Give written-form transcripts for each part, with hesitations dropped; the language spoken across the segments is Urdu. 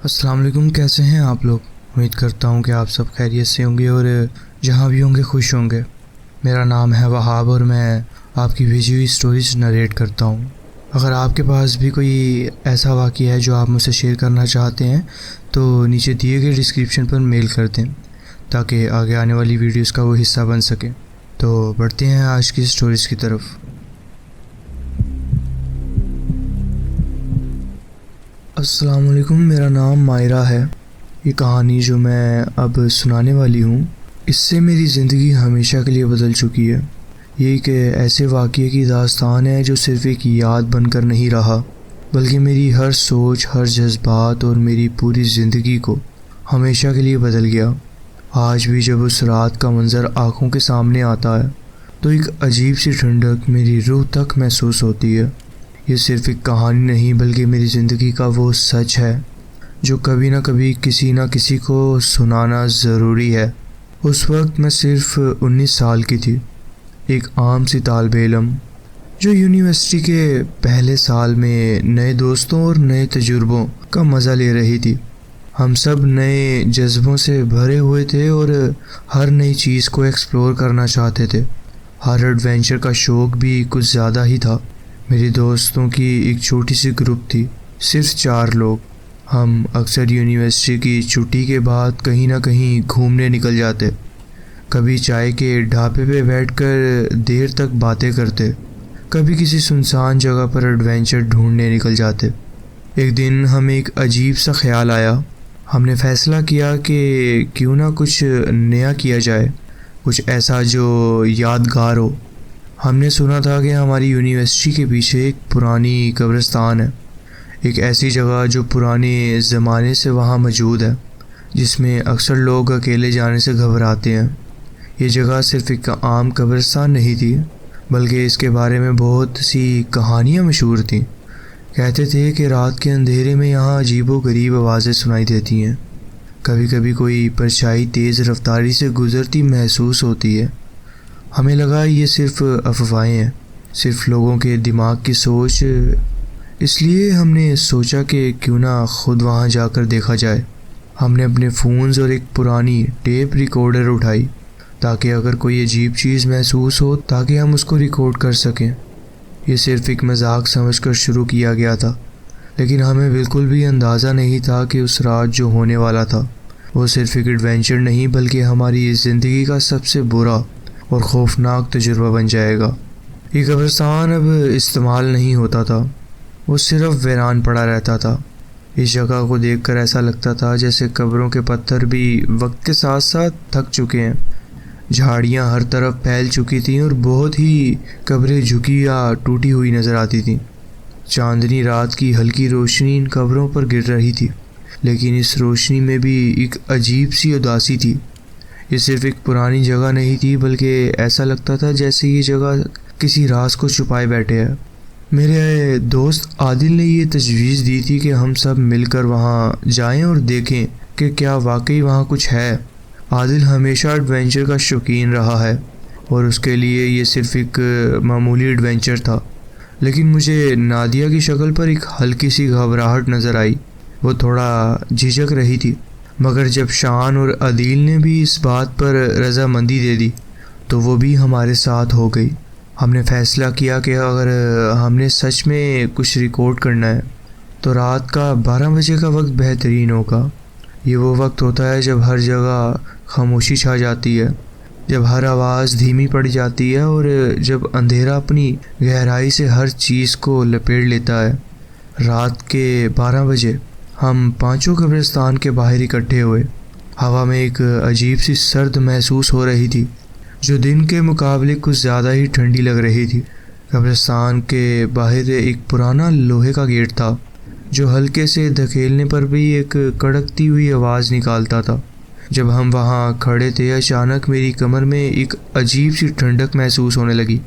السلام علیکم، کیسے ہیں آپ لوگ؟ امید کرتا ہوں کہ آپ سب خیریت سے ہوں گے اور جہاں بھی ہوں گے خوش ہوں گے۔ میرا نام ہے وہاب اور میں آپ کی بھیجی ہوئی سٹوریز نریٹ کرتا ہوں۔ اگر آپ کے پاس بھی کوئی ایسا واقعہ ہے جو آپ مجھ سے شیئر کرنا چاہتے ہیں تو نیچے دیے گئے ڈسکرپشن پر میل کر دیں تاکہ آگے آنے والی ویڈیوز کا وہ حصہ بن سکے۔ تو بڑھتے ہیں آج کی سٹوریز کی طرف۔ السلام علیکم، میرا نام مائرہ ہے۔ یہ کہانی جو میں اب سنانے والی ہوں اس سے میری زندگی ہمیشہ کے لیے بدل چکی ہے۔ یہ ایک ایسے واقعے کی داستان ہے جو صرف ایک یاد بن کر نہیں رہا بلکہ میری ہر سوچ، ہر جذبات اور میری پوری زندگی کو ہمیشہ کے لیے بدل گیا۔ آج بھی جب اس رات کا منظر آنکھوں کے سامنے آتا ہے تو ایک عجیب سی ٹھنڈک میری روح تک محسوس ہوتی ہے۔ یہ صرف ایک کہانی نہیں بلکہ میری زندگی کا وہ سچ ہے جو کبھی نہ کبھی کسی نہ کسی کو سنانا ضروری ہے۔ اس وقت میں صرف 19 سال کی تھی، ایک عام سی طالب علم جو یونیورسٹی کے پہلے سال میں نئے دوستوں اور نئے تجربوں کا مزہ لے رہی تھی۔ ہم سب نئے جذبوں سے بھرے ہوئے تھے اور ہر نئی چیز کو ایکسپلور کرنا چاہتے تھے۔ ہر ایڈونچر کا شوق بھی کچھ زیادہ ہی تھا۔ میری دوستوں کی ایک چھوٹی سی گروپ تھی، صرف 4 لوگ۔ ہم اکثر یونیورسٹی کی چھٹی کے بعد کہیں نہ کہیں گھومنے نکل جاتے، کبھی چائے کے ڈھابے پہ بیٹھ کر دیر تک باتیں کرتے، کبھی کسی سنسان جگہ پر ایڈونچر ڈھونڈنے نکل جاتے۔ ایک دن ہمیں ایک عجیب سا خیال آیا۔ ہم نے فیصلہ کیا کہ کیوں نہ کچھ نیا کیا جائے، کچھ ایسا جو یادگار ہو۔ ہم نے سنا تھا کہ ہماری یونیورسٹی کے پیچھے ایک پرانی قبرستان ہے، ایک ایسی جگہ جو پرانے زمانے سے وہاں موجود ہے، جس میں اکثر لوگ اکیلے جانے سے گھبراتے ہیں۔ یہ جگہ صرف ایک عام قبرستان نہیں تھی بلکہ اس کے بارے میں بہت سی کہانیاں مشہور تھیں۔ کہتے تھے کہ رات کے اندھیرے میں یہاں عجیب و غریب آوازیں سنائی دیتی ہیں، کبھی کبھی کوئی پرچھائی تیز رفتاری سے گزرتی محسوس ہوتی ہے۔ ہمیں لگا یہ صرف افواہیں ہیں، صرف لوگوں کے دماغ کی سوچ، اس لیے ہم نے سوچا کہ کیوں نہ خود وہاں جا کر دیکھا جائے۔ ہم نے اپنے فونز اور ایک پرانی ٹیپ ریکارڈر اٹھائی تاکہ اگر کوئی عجیب چیز محسوس ہو تاکہ ہم اس کو ریکارڈ کر سکیں۔ یہ صرف ایک مذاق سمجھ کر شروع کیا گیا تھا، لیکن ہمیں بالکل بھی اندازہ نہیں تھا کہ اس رات جو ہونے والا تھا وہ صرف ایک ایڈونچر نہیں بلکہ ہماری زندگی کا سب سے برا اور خوفناک تجربہ بن جائے گا۔ یہ قبرستان اب استعمال نہیں ہوتا تھا، وہ صرف ویران پڑا رہتا تھا۔ اس جگہ کو دیکھ کر ایسا لگتا تھا جیسے قبروں کے پتھر بھی وقت کے ساتھ ساتھ تھک چکے ہیں۔ جھاڑیاں ہر طرف پھیل چکی تھیں اور بہت ہی قبریں جھکی یا ٹوٹی ہوئی نظر آتی تھیں۔ چاندنی رات کی ہلکی روشنی ان قبروں پر گر رہی تھی، لیکن اس روشنی میں بھی ایک عجیب سی اداسی تھی۔ یہ صرف ایک پرانی جگہ نہیں تھی بلکہ ایسا لگتا تھا جیسے یہ جگہ کسی راز کو چھپائے بیٹھے ہے۔ میرے دوست عادل نے یہ تجویز دی تھی کہ ہم سب مل کر وہاں جائیں اور دیکھیں کہ کیا واقعی وہاں کچھ ہے۔ عادل ہمیشہ ایڈونچر کا شوقین رہا ہے اور اس کے لیے یہ صرف ایک معمولی ایڈونچر تھا، لیکن مجھے نادیہ کی شکل پر ایک ہلکی سی گھبراہٹ نظر آئی۔ وہ تھوڑا جھجک رہی تھی، مگر جب شان اور عدیل نے بھی اس بات پر رضامندی دے دی تو وہ بھی ہمارے ساتھ ہو گئی۔ ہم نے فیصلہ کیا کہ اگر ہم نے سچ میں کچھ ریکارڈ کرنا ہے تو رات کا 12 بجے کا وقت بہترین ہوگا۔ یہ وہ وقت ہوتا ہے جب ہر جگہ خاموشی چھا جاتی ہے، جب ہر آواز دھیمی پڑ جاتی ہے اور جب اندھیرا اپنی گہرائی سے ہر چیز کو لپیٹ لیتا ہے۔ رات کے 12 بجے ہم 5 قبرستان کے باہر اکٹھے ہوئے۔ ہوا میں ایک عجیب سی سرد محسوس ہو رہی تھی جو دن کے مقابلے کچھ زیادہ ہی ٹھنڈی لگ رہی تھی۔ قبرستان کے باہر ایک پرانا لوہے کا گیٹ تھا جو ہلکے سے دھکیلنے پر بھی ایک کڑکتی ہوئی آواز نکالتا تھا۔ جب ہم وہاں کھڑے تھے اچانک میری کمر میں ایک عجیب سی ٹھنڈک محسوس ہونے لگی۔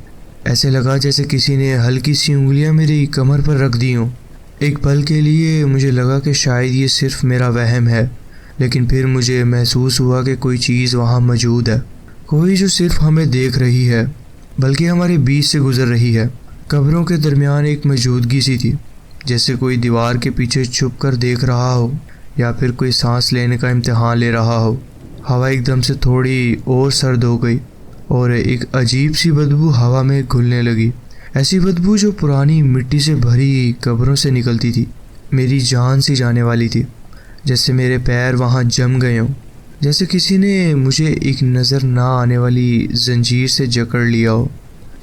ایسے لگا جیسے کسی نے ہلکی سی انگلیاں میری کمر پر رکھ دی ہوں۔ ایک پل کے لیے مجھے لگا کہ شاید یہ صرف میرا وہم ہے، لیکن پھر مجھے محسوس ہوا کہ کوئی چیز وہاں موجود ہے، کوئی جو صرف ہمیں دیکھ رہی ہے بلکہ ہمارے بیچ سے گزر رہی ہے۔ قبروں کے درمیان ایک موجودگی سی تھی، جیسے کوئی دیوار کے پیچھے چھپ کر دیکھ رہا ہو۔ یا پھر کوئی سانس لینے کا امتحان لے رہا ہو۔ ہوا ایک دم سے تھوڑی اور سرد ہو گئی اور ایک عجیب سی بدبو ہوا میں گھلنے لگی، ایسی بدبو جو پرانی مٹی سے بھری قبروں سے نکلتی تھی۔ میری جان سی جانے والی تھی، جیسے میرے پیر وہاں جم گئے ہوں، جیسے کسی نے مجھے ایک نظر نہ آنے والی زنجیر سے جکڑ لیا ہو۔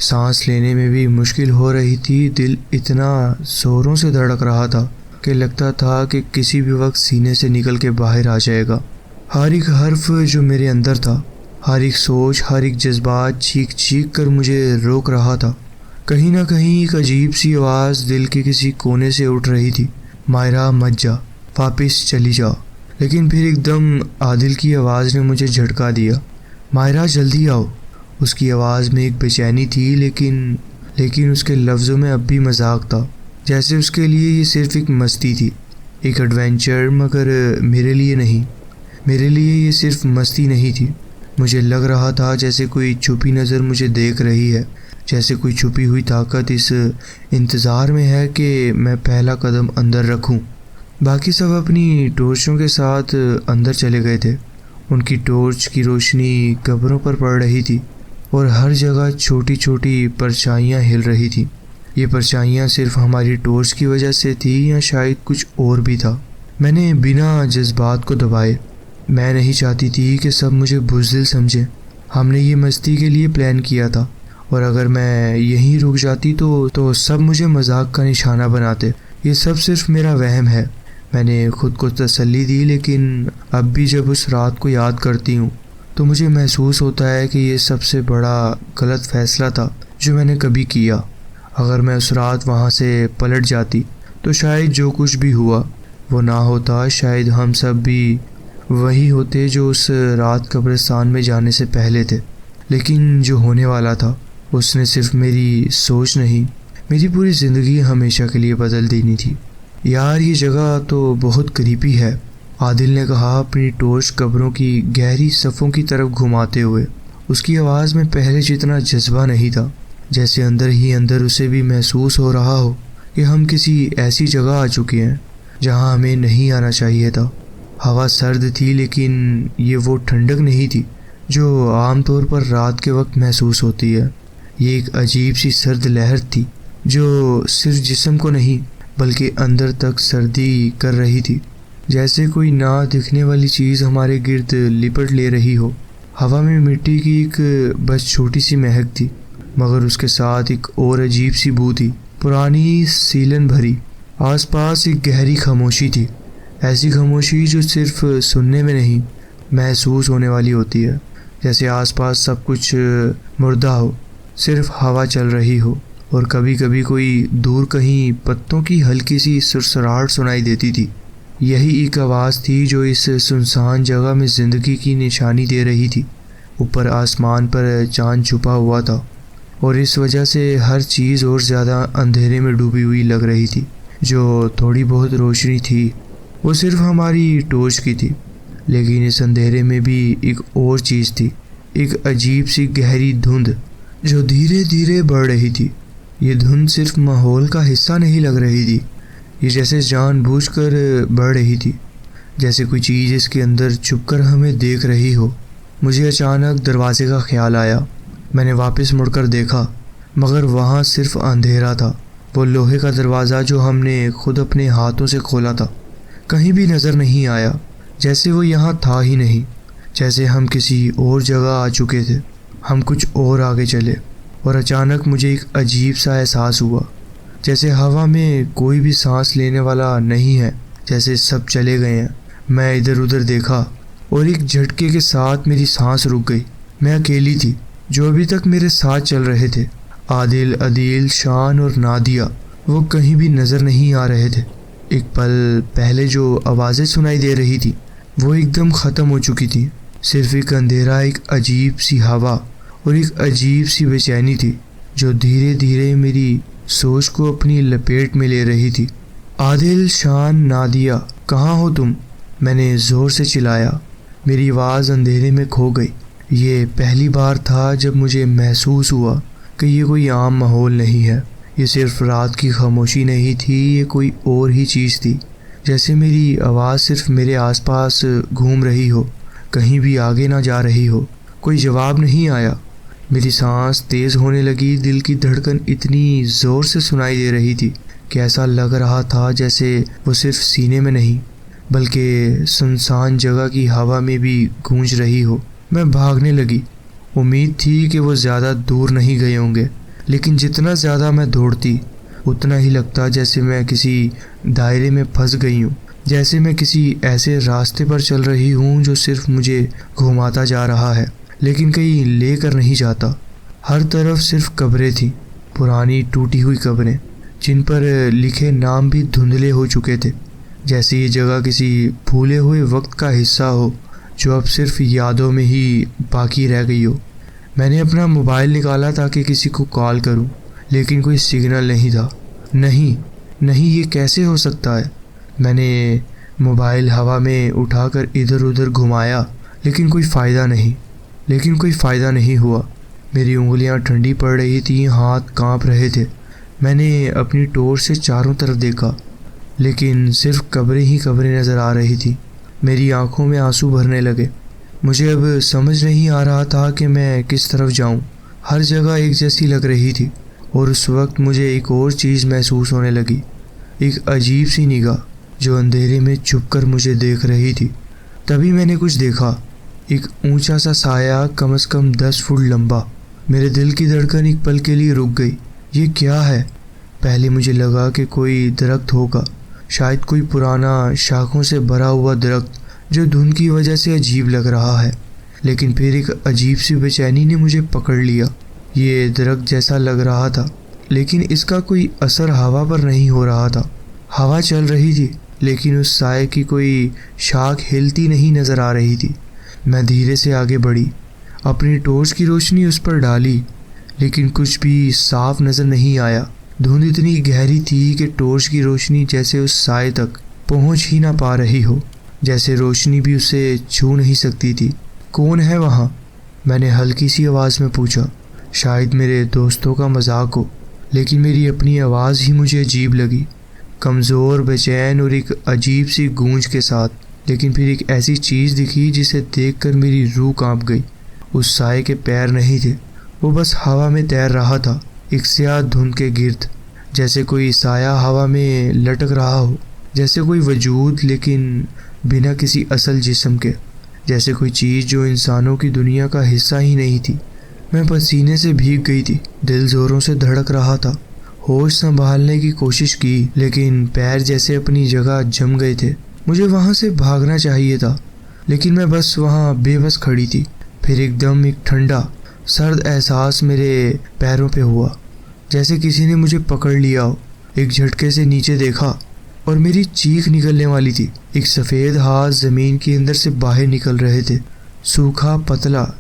سانس لینے میں بھی مشکل ہو رہی تھی، دل اتنا زوروں سے دھڑک رہا تھا کہ لگتا تھا کہ کسی بھی وقت سینے سے نکل کے باہر آ جائے گا۔ ہر ایک حرف جو میرے اندر تھا، ہر ایک سوچ، ہر ایک جذبات چیخ چیخ کر مجھے روک رہا تھا۔ کہیں نہ کہیں ایک عجیب سی آواز دل کے کسی کونے سے اٹھ رہی تھی، مائرہ مت جا، واپس چلی جا۔ لیکن پھر ایک دم عادل کی آواز نے مجھے جھٹکا دیا، مائرہ جلدی آؤ۔ اس کی آواز میں ایک بے چینی تھی، لیکن اس کے لفظوں میں اب بھی مذاق تھا، جیسے اس کے لیے یہ صرف ایک مستی تھی، ایک ایڈونچر، مگر میرے لیے نہیں۔ میرے لیے یہ صرف مستی نہیں تھی۔ مجھے لگ رہا تھا جیسے کوئی چھپی نظر مجھے دیکھ رہی ہے، جیسے کوئی چھپی ہوئی طاقت اس انتظار میں ہے کہ میں پہلا قدم اندر رکھوں۔ باقی سب اپنی ٹورچوں کے ساتھ اندر چلے گئے تھے۔ ان کی ٹورچ کی روشنی قبروں پر پڑ رہی تھی اور ہر جگہ چھوٹی چھوٹی پرچھائیاں ہل رہی تھیں۔ یہ پرچھائیاں صرف ہماری ٹورچ کی وجہ سے تھی یا شاید کچھ اور بھی تھا؟ میں نے بنا جذبات کو دبائے، میں نہیں چاہتی تھی کہ سب مجھے بزدل سمجھیں۔ ہم نے یہ مستی کے لیے پلان کیا تھا، اور اگر میں یہیں رک جاتی تو سب مجھے مذاق کا نشانہ بناتے۔ یہ سب صرف میرا وہم ہے، میں نے خود کو تسلی دی، لیکن اب بھی جب اس رات کو یاد کرتی ہوں تو مجھے محسوس ہوتا ہے کہ یہ سب سے بڑا غلط فیصلہ تھا جو میں نے کبھی کیا۔ اگر میں اس رات وہاں سے پلٹ جاتی تو شاید جو کچھ بھی ہوا وہ نہ ہوتا، شاید ہم سب بھی وہی ہوتے جو اس رات قبرستان میں جانے سے پہلے تھے۔ لیکن جو ہونے والا تھا اس نے صرف میری سوچ نہیں، میری پوری زندگی ہمیشہ کے لیے بدل دینی تھی۔ یار یہ جگہ تو بہت قریبی ہے، عادل نے کہا اپنی ٹورچ قبروں کی گہری صفوں کی طرف گھماتے ہوئے۔ اس کی آواز میں پہلے جتنا جذبہ نہیں تھا، جیسے اندر ہی اندر اسے بھی محسوس ہو رہا ہو کہ ہم کسی ایسی جگہ آ چکے ہیں جہاں ہمیں نہیں آنا چاہیے تھا۔ ہوا سرد تھی، لیکن یہ وہ ٹھنڈک نہیں تھی جو عام طور پر رات کے وقت محسوس ہوتی ہے۔ یہ ایک عجیب سی سرد لہر تھی جو صرف جسم کو نہیں بلکہ اندر تک سردی کر رہی تھی، جیسے کوئی نہ دکھنے والی چیز ہمارے گرد لپٹ لے رہی ہو۔ ہوا میں مٹی کی ایک بس چھوٹی سی مہک تھی، مگر اس کے ساتھ ایک اور عجیب سی بو تھی، پرانی سیلن بھری۔ آس پاس ایک گہری خاموشی تھی، ایسی خاموشی جو صرف سننے میں نہیں محسوس ہونے والی ہوتی ہے، جیسے آس پاس سب کچھ مردہ ہو، صرف ہوا چل رہی ہو، اور کبھی کبھی کوئی دور کہیں پتوں کی ہلکی سی سرسراہٹ سنائی دیتی تھی۔ یہی ایک آواز تھی جو اس سنسان جگہ میں زندگی کی نشانی دے رہی تھی۔ اوپر آسمان پر چاند چھپا ہوا تھا، اور اس وجہ سے ہر چیز اور زیادہ اندھیرے میں ڈوبی ہوئی لگ رہی تھی۔ جو تھوڑی بہت روشنی تھی وہ صرف ہماری ٹورچ کی تھی، لیکن اس اندھیرے میں بھی ایک اور چیز تھی، ایک عجیب سی گہری دھند جو دھیرے دھیرے بڑھ رہی تھی۔ یہ دھند صرف ماحول کا حصہ نہیں لگ رہی تھی، یہ جیسے جان بوجھ کر بڑھ رہی تھی، جیسے کوئی چیز اس کے اندر چھپ کر ہمیں دیکھ رہی ہو۔ مجھے اچانک دروازے کا خیال آیا، میں نے واپس مڑ کر دیکھا، مگر وہاں صرف اندھیرا تھا۔ وہ لوہے کا دروازہ جو ہم نے خود اپنے ہاتھوں سے کھولا تھا کہیں بھی نظر نہیں آیا، جیسے وہ یہاں تھا ہی نہیں، جیسے ہم کسی اور جگہ آ چکے تھے۔ ہم کچھ اور آگے چلے، اور اچانک مجھے ایک عجیب سا احساس ہوا، جیسے ہوا میں کوئی بھی سانس لینے والا نہیں ہے، جیسے سب چلے گئے ہیں۔ میں ادھر ادھر دیکھا اور ایک جھٹکے کے ساتھ میری سانس رک گئی۔ میں اکیلی تھی، جو ابھی تک میرے ساتھ چل رہے تھے، عادل، عدیل، شان اور نادیہ، وہ کہیں بھی نظر نہیں آ رہے تھے۔ ایک پل پہلے جو آوازیں سنائی دے رہی تھی وہ ایک دم ختم ہو چکی تھی، صرف ایک اندھیرا، ایک عجیب سی ہوا اور ایک عجیب سی بے چینی تھی جو دھیرے دھیرے میری سوچ کو اپنی لپیٹ میں لے رہی تھی۔ عادل، شان، نادیہ، کہاں ہو تم؟ میں نے زور سے چلایا، میری آواز اندھیرے میں کھو گئی۔ یہ پہلی بار تھا جب مجھے محسوس ہوا کہ یہ کوئی عام ماحول نہیں ہے، یہ صرف رات کی خاموشی نہیں تھی، یہ کوئی اور ہی چیز تھی۔ جیسے میری آواز صرف میرے آس پاس گھوم رہی ہو، کہیں بھی آگے نہ جا رہی ہو۔ کوئی جواب نہیں آیا۔ میری سانس تیز ہونے لگی، دل کی دھڑکن اتنی زور سے سنائی دے رہی تھی کہ ایسا لگ رہا تھا جیسے وہ صرف سینے میں نہیں بلکہ سنسان جگہ کی ہوا میں بھی گونج رہی ہو۔ میں بھاگنے لگی۔ امید تھی کہ وہ زیادہ دور نہیں گئے ہوں گے، لیکن جتنا زیادہ میں دوڑتی اتنا ہی لگتا جیسے میں کسی دائرے میں پھنس گئی ہوں، جیسے میں کسی ایسے راستے پر چل رہی ہوں جو صرف مجھے گھماتا جا رہا ہے لیکن کہیں لے کر نہیں جاتا۔ ہر طرف صرف قبریں تھیں، پرانی ٹوٹی ہوئی قبریں جن پر لکھے نام بھی دھندلے ہو چکے تھے، جیسے یہ جگہ کسی بھولے ہوئے وقت کا حصہ ہو جو اب صرف یادوں میں ہی باقی رہ گئی ہو۔ میں نے اپنا موبائل نکالا تاکہ کسی کو کال کروں، لیکن کوئی سگنل نہیں تھا۔ نہیں، یہ کیسے ہو سکتا ہے؟ میں نے موبائل ہوا میں اٹھا کر ادھر ادھر گھمایا، لیکن کوئی فائدہ نہیں ہوا۔ میری انگلیاں ٹھنڈی پڑ رہی تھیں، ہاتھ کانپ رہے تھے۔ میں نے اپنی ٹارچ سے چاروں طرف دیکھا، لیکن صرف قبریں ہی قبریں نظر آ رہی تھیں۔ میری آنکھوں میں آنسو بھرنے لگے۔ مجھے اب سمجھ نہیں آ رہا تھا کہ میں کس طرف جاؤں۔ ہر جگہ ایک جیسی لگ رہی تھی، اور اس وقت مجھے ایک اور چیز محسوس ہونے لگی، ایک عجیب سی نگاہ جو اندھیرے میں چھپ کر مجھے دیکھ رہی تھی۔ تبھی میں نے کچھ دیکھا، ایک اونچا سا سایہ کم از کم 10 فٹ لمبا۔ میرے دل کی دھڑکن ایک پل کے لیے رک گئی۔ یہ کیا ہے؟ پہلے مجھے لگا کہ کوئی درخت ہوگا، شاید کوئی پرانا شاخوں سے بھرا ہوا درخت جو دھند کی وجہ سے عجیب لگ رہا ہے، لیکن پھر ایک عجیب سی بے چینی نے مجھے پکڑ لیا۔ یہ درخت جیسا لگ رہا تھا، لیکن اس کا کوئی اثر ہوا پر نہیں ہو رہا تھا۔ ہوا چل رہی تھی، لیکن اس سائے کی کوئی شاخ ہلتی نہیں نظر آ رہی تھی۔ میں دھیرے سے آگے بڑھی، اپنی ٹارچ کی روشنی اس پر ڈالی، لیکن کچھ بھی صاف نظر نہیں آیا۔ دھند اتنی گہری تھی کہ ٹارچ کی روشنی جیسے اس سائے تک پہنچ ہی نہ پا رہی ہو، جیسے روشنی بھی اسے چھو نہیں سکتی تھی۔ کون ہے وہاں؟ میں نے ہلکی سی آواز میں پوچھا۔ شاید میرے دوستوں کا مذاق ہو، لیکن میری اپنی آواز ہی مجھے عجیب لگی، کمزور، بے چین اور ایک عجیب سی گونج کے ساتھ۔ لیکن پھر ایک ایسی چیز دکھی جسے دیکھ کر میری روح کانپ گئی۔ اس سائے کے پیر نہیں تھے، وہ بس ہوا میں تیر رہا تھا، ایک سیاہ دھند کے گرد، جیسے کوئی سایہ ہوا میں لٹک رہا ہو، جیسے کوئی وجود لیکن بنا کسی اصل جسم کے، جیسے کوئی چیز جو انسانوں کی دنیا کا حصہ ہی نہیں تھی۔ میں پسینے سے بھیگ گئی تھی، دل زوروں سے دھڑک رہا تھا، ہوش سنبھالنے کی کوشش کی، لیکن پیر جیسے اپنی جگہ جم گئے تھے۔ مجھے وہاں سے بھاگنا چاہیے تھا، لیکن میں بس وہاں بے بس کھڑی تھی۔ پھر ایک دم ایک ٹھنڈا، سرد احساس میرے پیروں پہ ہوا، جیسے کسی نے مجھے پکڑ لیا ہو۔ ایک جھٹکے سے نیچے دیکھا اور میری چیخ نکلنے والی تھی۔ ایک سفید ہاتھ زمین کے اندر سے باہر نکل رہے تھے، سوکھا، پتلا،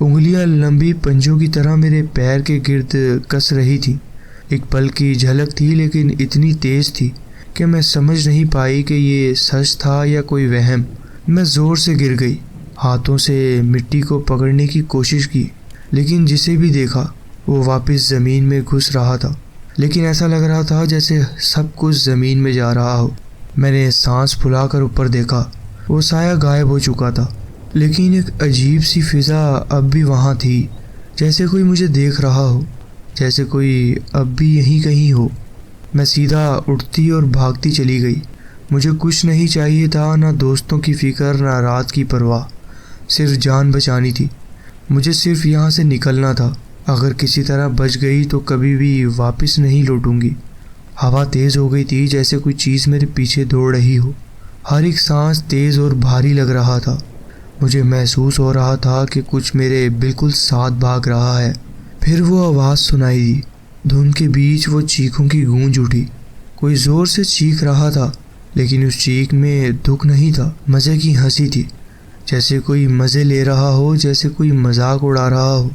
انگلیاں لمبی پنجوں کی طرح میرے پیر کے گرد کس رہی تھی۔ ایک پل کی جھلک تھی، لیکن اتنی تیز تھی کہ میں سمجھ نہیں پائی کہ یہ سچ تھا یا کوئی وہم۔ میں زور سے گر گئی، ہاتھوں سے مٹی کو پکڑنے کی کوشش کی، لیکن جسے بھی دیکھا وہ واپس زمین میں گھس رہا تھا۔ لیکن ایسا لگ رہا تھا جیسے سب کچھ زمین میں جا رہا ہو۔ میں نے سانس پھلا کر اوپر دیکھا، وہ سایہ غائب ہو چکا تھا، لیکن ایک عجیب سی فضا اب بھی وہاں تھی، جیسے کوئی مجھے دیکھ رہا ہو، جیسے کوئی اب بھی یہیں کہیں ہو۔ میں سیدھا اٹھتی اور بھاگتی چلی گئی۔ مجھے کچھ نہیں چاہیے تھا، نہ دوستوں کی فکر، نہ رات کی پرواہ، صرف جان بچانی تھی۔ مجھے صرف یہاں سے نکلنا تھا۔ اگر کسی طرح بچ گئی تو کبھی بھی واپس نہیں لوٹوں گی۔ ہوا تیز ہو گئی تھی، جیسے کوئی چیز میرے پیچھے دوڑ رہی ہو۔ ہر ایک سانس تیز اور بھاری لگ رہا تھا۔ مجھے محسوس ہو رہا تھا کہ کچھ میرے بالکل ساتھ بھاگ رہا ہے۔ پھر وہ آواز سنائی دی، دھند کے بیچ وہ چیخوں کی گونج اٹھی۔ کوئی زور سے چیخ رہا تھا، لیکن اس چیخ میں دکھ نہیں تھا، مزے کی ہنسی تھی، جیسے کوئی مزے لے رہا ہو، جیسے کوئی مذاق اڑا رہا ہو۔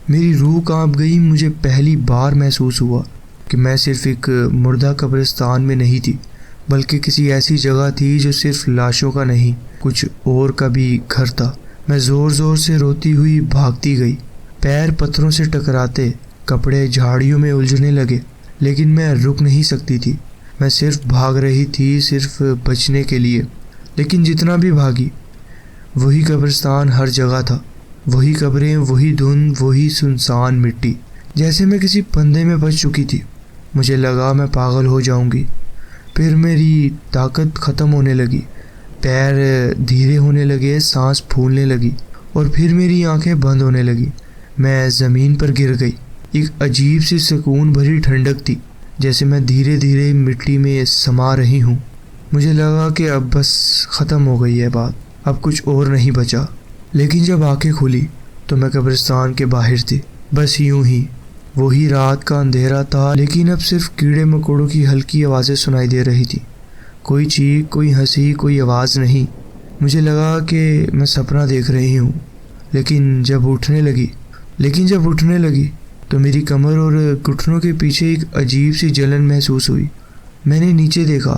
میری روح کانپ گئی۔ مجھے پہلی بار محسوس ہوا کہ میں صرف ایک مردہ قبرستان میں نہیں تھی، بلکہ کسی ایسی جگہ تھی جو صرف لاشوں کا نہیں، کچھ اور کا بھی گھر تھا۔ میں زور زور سے روتی ہوئی بھاگتی گئی، پیر پتھروں سے ٹکراتے، کپڑے جھاڑیوں میں الجھنے لگے، لیکن میں رک نہیں سکتی تھی۔ میں صرف بھاگ رہی تھی، صرف بچنے کے لیے، لیکن جتنا بھی بھاگی وہی قبرستان ہر جگہ تھا، وہی قبریں، وہی دھند، وہی سنسان مٹی، جیسے میں کسی پندے میں پھنس چکی تھی۔ مجھے لگا میں پاگل ہو جاؤں گی۔ پھر میری طاقت ختم ہونے لگی، پیر دھیرے ہونے لگے، سانس پھولنے لگی، اور پھر میری آنکھیں بند ہونے لگی۔ میں زمین پر گر گئی۔ ایک عجیب سی سکون بھری ٹھنڈک تھی، جیسے میں دھیرے دھیرے مٹی میں سما رہی ہوں۔ مجھے لگا کہ اب بس ختم ہو گئی ہے بات، اب کچھ اور نہیں بچا۔ لیکن جب آنکھیں کھلی تو میں قبرستان کے باہر تھی، بس یوں ہی۔ وہی رات کا اندھیرا تھا، لیکن اب صرف کیڑے مکوڑوں کی ہلکی آوازیں سنائی دے رہی تھی، کوئی چیخ، کوئی ہنسی، کوئی آواز نہیں۔ مجھے لگا کہ میں سپنا دیکھ رہی ہوں، لیکن جب اٹھنے لگی تو میری کمر اور گھٹنوں کے پیچھے ایک عجیب سی جلن محسوس ہوئی۔ میں نے نیچے دیکھا،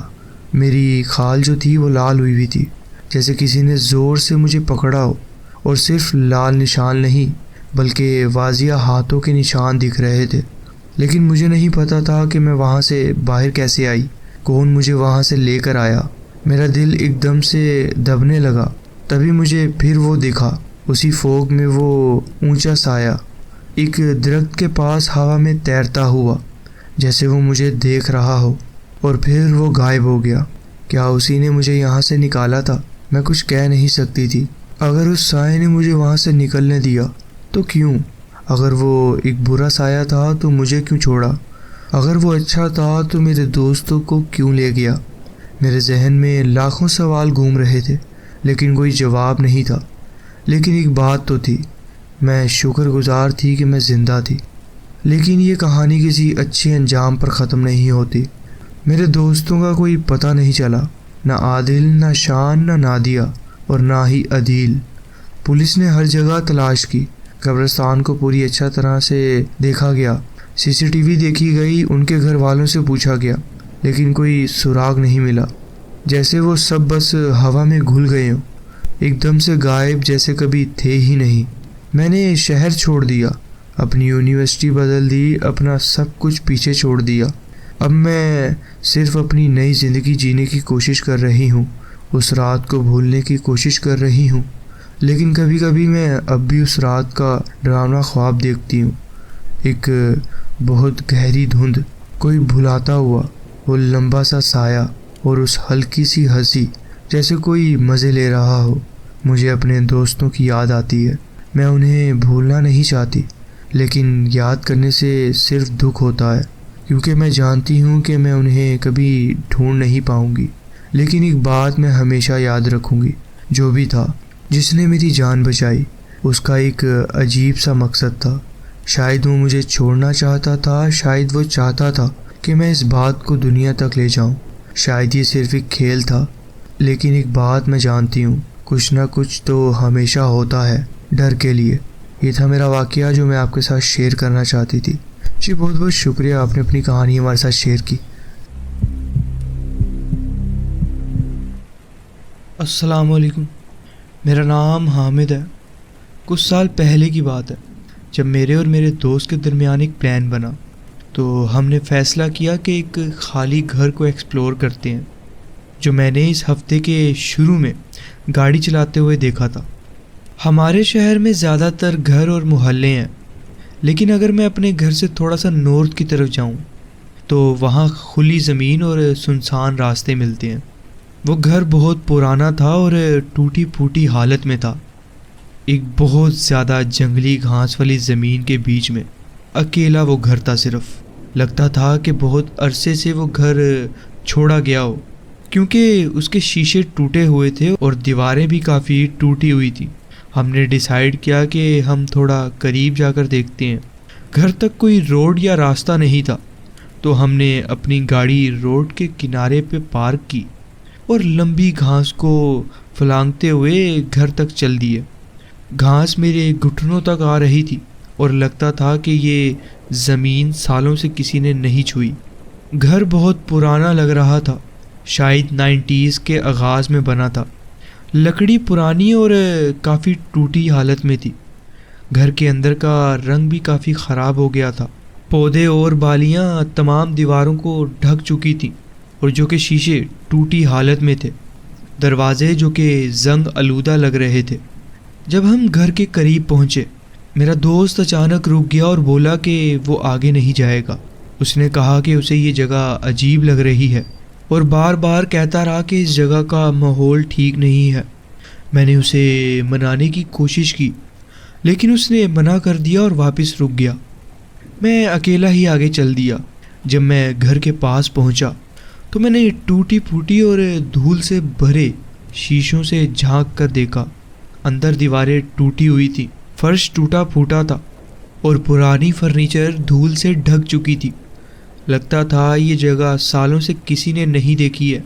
میری کھال جو تھی وہ لال ہوئی تھی، جیسے کسی نے زور سے مجھے پکڑا ہو، اور صرف لال نشان نہیں بلکہ واضح ہاتھوں کے نشان دکھ رہے تھے۔ لیکن مجھے نہیں پتا تھا کہ میں وہاں سے باہر کیسے آئی، کون مجھے وہاں سے لے کر آیا۔ میرا دل ایک دم سے دبنے لگا۔ تبھی مجھے پھر وہ دیکھا، اسی فوگ میں وہ اونچا سایہ ایک درخت کے پاس ہوا میں تیرتا ہوا، جیسے وہ مجھے دیکھ رہا ہو، اور پھر وہ غائب ہو گیا۔ کیا اسی نے مجھے یہاں سے نکالا تھا؟ میں کچھ کہہ نہیں سکتی تھی۔ اگر اس سائے نے مجھے وہاں سے نکلنے دیا تو کیوں؟ اگر وہ ایک برا سایہ تھا تو مجھے کیوں چھوڑا؟ اگر وہ اچھا تھا تو میرے دوستوں کو کیوں لے گیا؟ میرے ذہن میں لاکھوں سوال گھوم رہے تھے، لیکن کوئی جواب نہیں تھا۔ لیکن ایک بات تو تھی، میں شکر گزار تھی کہ میں زندہ تھی۔ لیکن یہ کہانی کسی اچھے انجام پر ختم نہیں ہوتی۔ میرے دوستوں کا کوئی پتہ نہیں چلا، نہ عادل، نہ شان، نہ نادیہ، اور نہ ہی عدیل۔ پولیس نے ہر جگہ تلاش کی، قبرستان کو پوری اچھا طرح سے دیکھا گیا، CCTV دیکھی گئی، ان کے گھر والوں سے پوچھا گیا، لیکن کوئی سراغ نہیں ملا۔ جیسے وہ سب بس ہوا میں گھل گئے ہوں، ایک دم سے غائب، جیسے کبھی تھے ہی نہیں۔ میں نے شہر چھوڑ دیا، اپنی یونیورسٹی بدل دی، اپنا سب کچھ پیچھے چھوڑ دیا۔ اب میں صرف اپنی نئی زندگی جینے کی کوشش کر رہی ہوں، اس رات کو بھولنے کی کوشش کر رہی ہوں۔ لیکن کبھی کبھی میں اب بھی اس رات کا ڈراؤنا خواب دیکھتی ہوں، ایک بہت گہری دھند، کوئی بھلاتا ہوا وہ لمبا سا سایہ، اور اس ہلکی سی ہنسی، جیسے کوئی مزے لے رہا ہو۔ مجھے اپنے دوستوں کی یاد آتی ہے، میں انہیں بھولنا نہیں چاہتی، لیکن یاد کرنے سے صرف دکھ ہوتا ہے، کیونکہ میں جانتی ہوں کہ میں انہیں کبھی ڈھونڈ نہیں پاؤں گی۔ لیکن ایک بات میں ہمیشہ یاد رکھوں گی، جو بھی تھا، جس نے میری جان بچائی، اس کا ایک عجیب سا مقصد تھا۔ شاید وہ مجھے چھوڑنا چاہتا تھا، شاید وہ چاہتا تھا کہ میں اس بات کو دنیا تک لے جاؤں، شاید یہ صرف ایک کھیل تھا۔ لیکن ایک بات میں جانتی ہوں، کچھ نہ کچھ تو ہمیشہ ہوتا ہے ڈر کے لیے۔ یہ تھا میرا واقعہ جو میں آپ کے ساتھ شیئر کرنا چاہتی تھی۔ جی بہت بہت شکریہ، آپ نے اپنی کہانی ہمارے ساتھ شیئر کی۔ السلام علیکم، میرا نام حامد ہے۔ کچھ سال پہلے کی بات ہے، جب میرے اور میرے دوست کے درمیان ایک پلان بنا، تو ہم نے فیصلہ کیا کہ ایک خالی گھر کو ایکسپلور کرتے ہیں، جو میں نے اس ہفتے کے شروع میں گاڑی چلاتے ہوئے دیکھا تھا۔ ہمارے شہر میں زیادہ تر گھر اور محلے ہیں، لیکن اگر میں اپنے گھر سے تھوڑا سا نارتھ کی طرف جاؤں تو وہاں کھلی زمین اور سنسان راستے ملتے ہیں۔ وہ گھر بہت پرانا تھا اور ٹوٹی پھوٹی حالت میں تھا، ایک بہت زیادہ جنگلی گھاس والی زمین کے بیچ میں اکیلا وہ گھر تھا۔ صرف لگتا تھا کہ بہت عرصے سے وہ گھر چھوڑا گیا ہو، کیونکہ اس کے شیشے ٹوٹے ہوئے تھے اور دیواریں بھی کافی ٹوٹی ہوئی تھی۔ ہم نے ڈیسائیڈ کیا کہ ہم تھوڑا قریب جا کر دیکھتے ہیں۔ گھر تک کوئی روڈ یا راستہ نہیں تھا، تو ہم نے اپنی گاڑی روڈ کے کنارے پہ پارک کی اور لمبی گھاس کو پھلانگتے ہوئے گھر تک چل دیے۔ گھاس میرے گھٹنوں تک آ رہی تھی اور لگتا تھا کہ یہ زمین سالوں سے کسی نے نہیں چھوئی۔ گھر بہت پرانا لگ رہا تھا، شاید 90s کے آغاز میں بنا تھا۔ لکڑی پرانی اور کافی ٹوٹی حالت میں تھی۔ گھر کے اندر کا رنگ بھی کافی خراب ہو گیا تھا، پودے اور بالیاں تمام دیواروں کو ڈھک چکی تھیں، اور جو کہ شیشے ٹوٹی حالت میں تھے، دروازے جو کہ زنگ آلودہ لگ رہے تھے۔ جب ہم گھر کے قریب پہنچے، میرا دوست اچانک رک گیا اور بولا کہ وہ آگے نہیں جائے گا۔ اس نے کہا کہ اسے یہ جگہ عجیب لگ رہی ہے اور بار بار کہتا رہا کہ اس جگہ کا ماحول ٹھیک نہیں ہے۔ میں نے اسے منانے کی کوشش کی، لیکن اس نے منع کر دیا اور واپس رک گیا۔ میں اکیلا ہی آگے چل دیا۔ جب میں گھر کے پاس پہنچا تو میں نے ٹوٹی پھوٹی اور دھول سے بھرے شیشوں سے جھانک کر دیکھا۔ اندر دیواریں ٹوٹی ہوئی تھی، فرش ٹوٹا پھوٹا تھا اور پرانی فرنیچر دھول سے ڈھک چکی تھی۔ لگتا تھا یہ جگہ سالوں سے کسی نے نہیں دیکھی ہے۔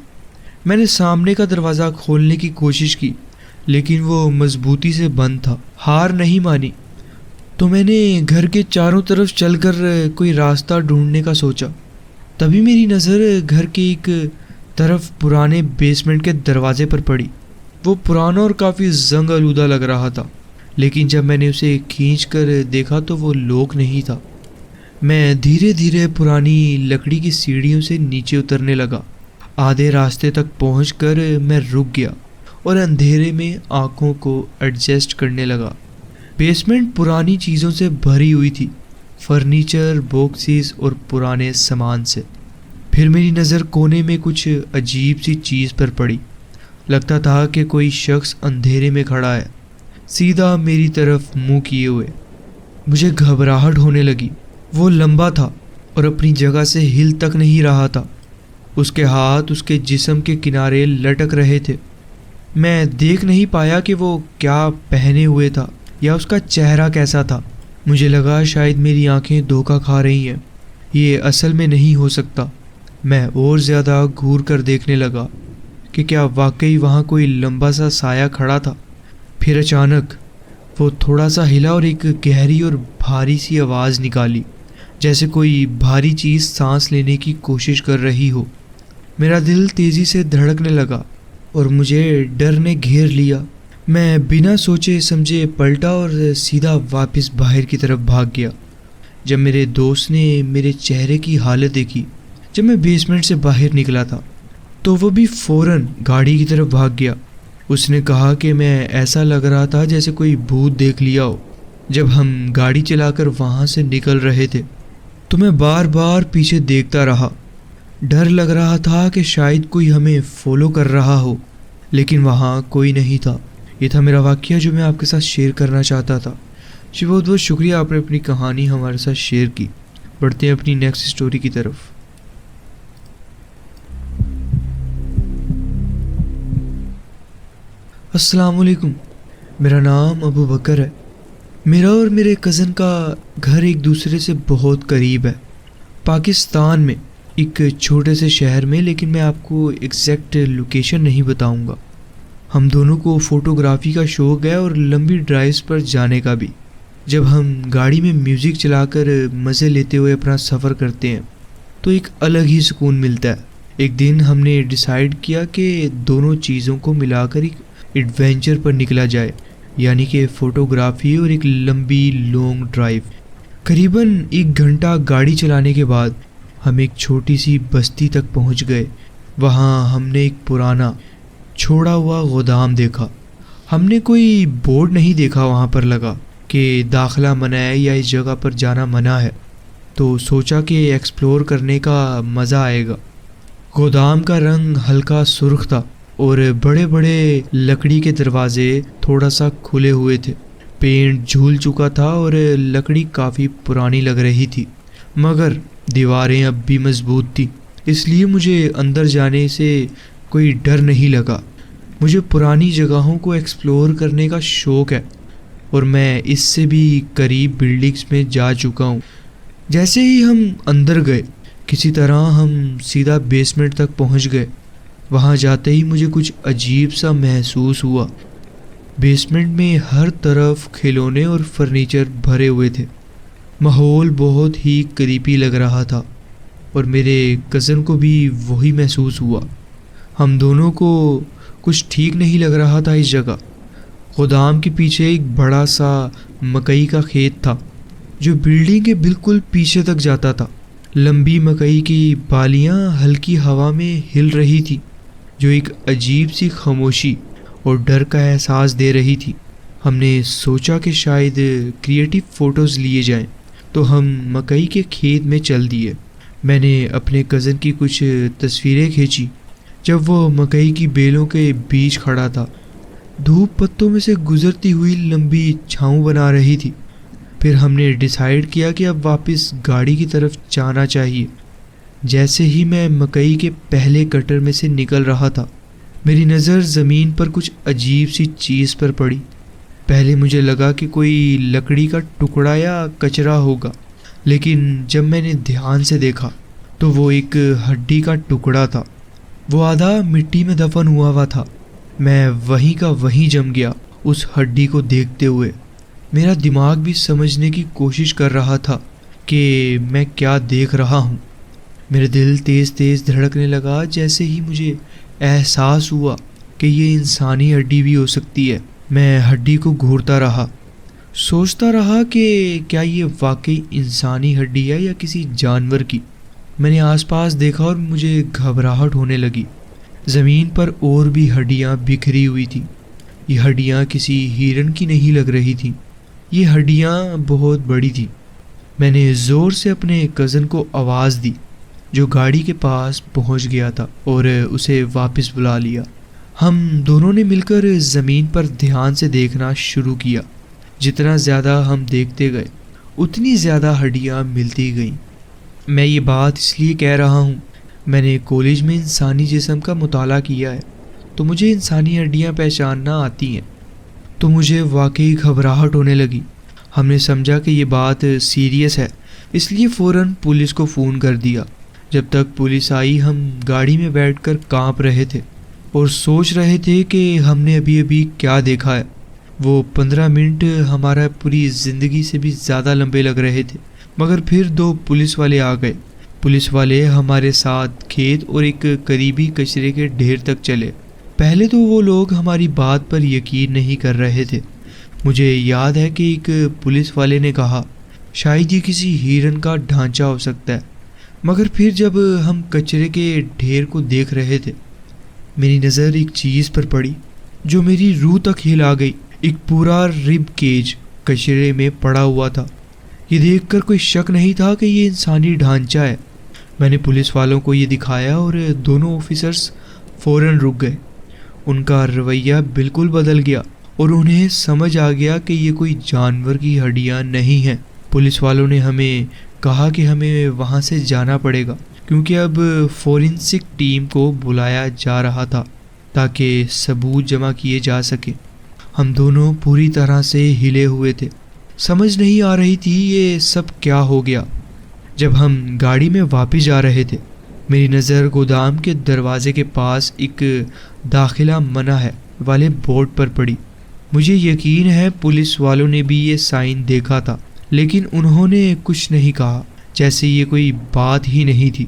میں نے سامنے کا دروازہ کھولنے کی کوشش کی، لیکن وہ مضبوطی سے بند تھا۔ ہار نہیں مانی تو میں نے گھر کے چاروں طرف چل کر کوئی راستہ ڈھونڈنے کا سوچا۔ تبھی میری نظر گھر کے ایک طرف پرانے بیسمنٹ کے دروازے پر پڑی۔ وہ پرانا اور کافی زنگ آلودہ لگ رہا تھا، لیکن جب میں نے اسے کھینچ کر دیکھا تو وہ لوک نہیں تھا۔ میں دھیرے دھیرے پرانی لکڑی کی سیڑھیوں سے نیچے اترنے لگا۔ آدھے راستے تک پہنچ کر میں رک گیا اور اندھیرے میں آنکھوں کو ایڈجسٹ کرنے لگا۔ بیسمنٹ پرانی چیزوں سے بھری ہوئی تھی، فرنیچر، باکسز اور پرانے سامان سے۔ پھر میری نظر کونے میں کچھ عجیب سی چیز پر پڑی۔ لگتا تھا کہ کوئی شخص اندھیرے میں کھڑا ہے، سیدھا میری طرف منہ کیے ہوئے۔ مجھے گھبراہٹ ہونے لگی۔ وہ لمبا تھا اور اپنی جگہ سے ہل تک نہیں رہا تھا۔ اس کے ہاتھ اس کے جسم کے کنارے لٹک رہے تھے۔ میں دیکھ نہیں پایا کہ وہ کیا پہنے ہوئے تھا یا اس کا چہرہ کیسا تھا۔ مجھے لگا شاید میری آنکھیں دھوکہ کھا رہی ہیں، یہ اصل میں نہیں ہو سکتا۔ میں اور زیادہ گھور کر دیکھنے لگا کہ کیا واقعی وہاں کوئی لمبا سا سایہ کھڑا تھا۔ پھر اچانک وہ تھوڑا سا ہلا اور ایک گہری اور بھاری سی آواز نکالی، جیسے کوئی بھاری چیز سانس لینے کی کوشش کر رہی ہو۔ میرا دل تیزی سے دھڑکنے لگا اور مجھے ڈر نے گھیر لیا۔ میں بنا سوچے سمجھے پلٹا اور سیدھا واپس باہر کی طرف بھاگ گیا۔ جب میرے دوست نے میرے چہرے کی حالت دیکھی جب میں بیسمنٹ سے باہر نکلا تھا، تو وہ بھی فوراً گاڑی کی طرف بھاگ گیا۔ اس نے کہا کہ میں ایسا لگ رہا تھا جیسے کوئی بھوت دیکھ لیا ہو۔ جب ہم گاڑی چلا کر وہاں سے نکل رہے تھے تو میں بار بار پیچھے دیکھتا رہا۔ ڈر لگ رہا تھا کہ شاید کوئی ہمیں فالو کر رہا ہو، لیکن وہاں کوئی نہیں تھا۔ یہ تھا میرا واقعہ جو میں آپ کے ساتھ شیئر کرنا چاہتا تھا۔ جی بہت بہت شکریہ، آپ نے اپنی کہانی ہمارے ساتھ شیئر کی۔ بڑھتے ہیں اپنی نیکسٹ اسٹوری کی طرف۔ السلام علیکم، میرا نام ابو بکر ہے۔ میرا اور میرے کزن کا گھر ایک دوسرے سے بہت قریب ہے، پاکستان میں ایک چھوٹے سے شہر میں، لیکن میں آپ کو ایگزیکٹ لوکیشن نہیں بتاؤں گا۔ ہم دونوں کو فوٹوگرافی کا شوق ہے اور لمبی ڈرائیوز پر جانے کا بھی۔ جب ہم گاڑی میں میوزک چلا کر مزے لیتے ہوئے اپنا سفر کرتے ہیں تو ایک الگ ہی سکون ملتا ہے۔ ایک دن ہم نے ڈیسائیڈ کیا کہ دونوں چیزوں کو ملا کر ایک ایڈوینچر پر نکلا جائے، یعنی کہ فوٹوگرافی اور ایک لمبی لانگ ڈرائیو۔ قریباً 1 گھنٹہ گاڑی چلانے کے بعد ہم ایک چھوٹی سی بستی تک پہنچ گئے۔ وہاں ہم نے ایک پرانا چھوڑا ہوا گودام دیکھا۔ ہم نے کوئی بورڈ نہیں دیکھا وہاں پر لگا کہ داخلہ منع ہے یا اس جگہ پر جانا منع ہے، تو سوچا کہ ایکسپلور کرنے کا مزہ آئے گا۔ گودام کا رنگ ہلکا سرخ تھا اور بڑے بڑے لکڑی کے دروازے تھوڑا سا کھلے ہوئے تھے۔ پینٹ جھول چکا تھا اور لکڑی کافی پرانی لگ رہی تھی، مگر دیواریں اب بھی مضبوط تھی، اس لیے مجھے اندر جانے سے کوئی ڈر نہیں لگا۔ مجھے پرانی جگہوں کو ایکسپلور کرنے کا شوق ہے اور میں اس سے بھی قریب بلڈنگز میں جا چکا ہوں۔ جیسے ہی ہم اندر گئے، کسی طرح ہم سیدھا بیسمنٹ تک پہنچ گئے۔ وہاں جاتے ہی مجھے کچھ عجیب سا محسوس ہوا۔ بیسمنٹ میں ہر طرف کھلونے اور فرنیچر بھرے ہوئے تھے۔ ماحول بہت ہی قریبی لگ رہا تھا اور میرے کزن کو بھی وہی محسوس ہوا۔ ہم دونوں کو کچھ ٹھیک نہیں لگ رہا تھا اس جگہ۔ گودام کے پیچھے ایک بڑا سا مکئی کا کھیت تھا جو بلڈنگ کے بالکل پیچھے تک جاتا تھا۔ لمبی مکئی کی بالیاں ہلکی ہوا میں ہل رہی تھی، جو ایک عجیب سی خاموشی اور ڈر کا احساس دے رہی تھی۔ ہم نے سوچا کہ شاید کریٹو فوٹوز لیے جائیں، تو ہم مکئی کے کھیت میں چل دیے۔ میں نے اپنے کزن کی کچھ تصویریں کھینچی جب وہ مکئی کی بیلوں کے بیچ کھڑا تھا۔ دھوپ پتوں میں سے گزرتی ہوئی لمبی چھاؤں بنا رہی تھی۔ پھر ہم نے ڈیسائیڈ کیا کہ اب واپس گاڑی کی طرف جانا چاہیے۔ جیسے ہی میں مکئی کے پہلے کٹر میں سے نکل رہا تھا، میری نظر زمین پر کچھ عجیب سی چیز پر پڑی۔ پہلے مجھے لگا کہ کوئی لکڑی کا ٹکڑا یا کچرا ہوگا، لیکن جب میں نے دھیان سے دیکھا تو وہ ایک ہڈی کا ٹکڑا تھا۔ وہ آدھا مٹی میں دفن ہوا تھا۔ میں وہیں کا وہیں جم گیا اس ہڈی کو دیکھتے ہوئے۔ میرا دماغ بھی سمجھنے کی کوشش کر رہا تھا کہ میں کیا دیکھ رہا ہوں۔ میرا دل تیز تیز دھڑکنے لگا جیسے ہی مجھے احساس ہوا کہ یہ انسانی ہڈی بھی ہو سکتی ہے۔ میں ہڈی کو گھورتا رہا، سوچتا رہا کہ کیا یہ واقعی انسانی ہڈی ہے یا کسی جانور کی۔ میں نے آس پاس دیکھا اور مجھے گھبراہٹ ہونے لگی۔ زمین پر اور بھی ہڈیاں بکھری ہوئی تھیں۔ یہ ہڈیاں کسی ہرن کی نہیں لگ رہی تھیں، یہ ہڈیاں بہت بڑی تھیں۔ میں نے زور سے اپنے کزن کو آواز دی، جو گاڑی کے پاس پہنچ گیا تھا، اور اسے واپس بلا لیا۔ ہم دونوں نے مل کر زمین پر دھیان سے دیکھنا شروع کیا۔ جتنا زیادہ ہم دیکھتے گئے، اتنی زیادہ ہڈیاں ملتی گئیں۔ میں یہ بات اس لیے کہہ رہا ہوں، میں نے کالج میں انسانی جسم کا مطالعہ کیا ہے، تو مجھے انسانی ہڈیاں پہچاننا آتی ہیں۔ تو مجھے واقعی گھبراہٹ ہونے لگی۔ ہم نے سمجھا کہ یہ بات سیریس ہے، اس لیے فوراً پولیس کو فون کر دیا۔ جب تک پولیس آئی، ہم گاڑی میں بیٹھ کر کانپ رہے تھے اور سوچ رہے تھے کہ ہم نے ابھی کیا دیکھا ہے۔ وہ 15 منٹ ہمارا پوری زندگی سے بھی زیادہ لمبے لگ رہے تھے، مگر پھر 2 پولیس والے آ گئے۔ پولیس والے ہمارے ساتھ کھیت اور ایک قریبی کچرے کے ڈھیر تک چلے۔ پہلے تو وہ لوگ ہماری بات پر یقین نہیں کر رہے تھے۔ مجھے یاد ہے کہ ایک پولیس والے نے کہا، شاید یہ کسی ہرن کا ڈھانچہ ہو سکتا ہے۔ مگر پھر جب ہم کچرے کے ڈھیر کو دیکھ رہے تھے، میری نظر ایک چیز پر پڑی جو میری روح تک ہلا گئی۔ ایک پورا رب کیج کچرے میں پڑا ہوا تھا۔ یہ دیکھ کر کوئی شک نہیں تھا کہ یہ انسانی ڈھانچہ ہے۔ میں نے پولیس والوں کو یہ دکھایا اور دونوں آفیسرز فوراً رک گئے۔ ان کا رویہ بالکل بدل گیا اور انہیں سمجھ آ گیا کہ یہ کوئی جانور کی ہڈیاں نہیں ہیں۔ پولیس والوں نے ہمیں کہا کہ ہمیں وہاں سے جانا پڑے گا، کیونکہ اب فورینسک ٹیم کو بلایا جا رہا تھا تاکہ ثبوت جمع کیے جا سکے۔ ہم دونوں پوری طرح سے ہلے ہوئے تھے، سمجھ نہیں آ رہی تھی یہ سب کیا ہو گیا۔ جب ہم گاڑی میں واپس جا رہے تھے، میری نظر گودام کے دروازے کے پاس ایک داخلہ منع ہے والے بورڈ پر پڑی۔ مجھے یقین ہے پولیس والوں نے بھی یہ سائن دیکھا تھا، لیکن انہوں نے کچھ نہیں کہا، جیسے یہ کوئی بات ہی نہیں تھی۔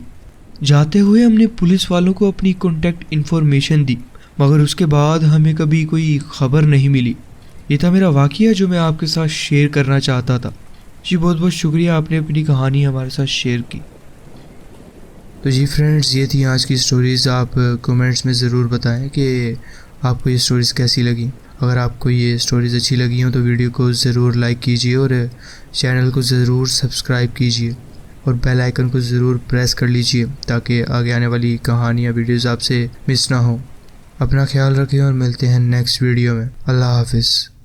جاتے ہوئے ہم نے پولیس والوں کو اپنی کانٹیکٹ انفارمیشن دی، مگر اس کے بعد ہمیں کبھی کوئی خبر نہیں ملی۔ یہ تھا میرا واقعہ جو میں آپ کے ساتھ شیئر کرنا چاہتا تھا۔ جی بہت بہت شکریہ، آپ نے اپنی کہانی ہمارے ساتھ شیئر کی۔ تو جی فرینڈز، یہ تھی آج کی سٹوریز۔ آپ کومنٹس میں ضرور بتائیں کہ آپ کو یہ سٹوریز کیسی لگیں۔ اگر آپ کو یہ سٹوریز اچھی لگی ہوں تو ویڈیو کو ضرور لائک کیجیے اور چینل کو ضرور سبسکرائب کیجیے اور بیل آئیکن کو ضرور پریس کر لیجیے تاکہ آگے آنے والی کہانیاں ویڈیوز آپ سے مس نہ ہوں۔ اپنا خیال رکھیں اور ملتے ہیں نیکسٹ ویڈیو میں۔ اللہ حافظ۔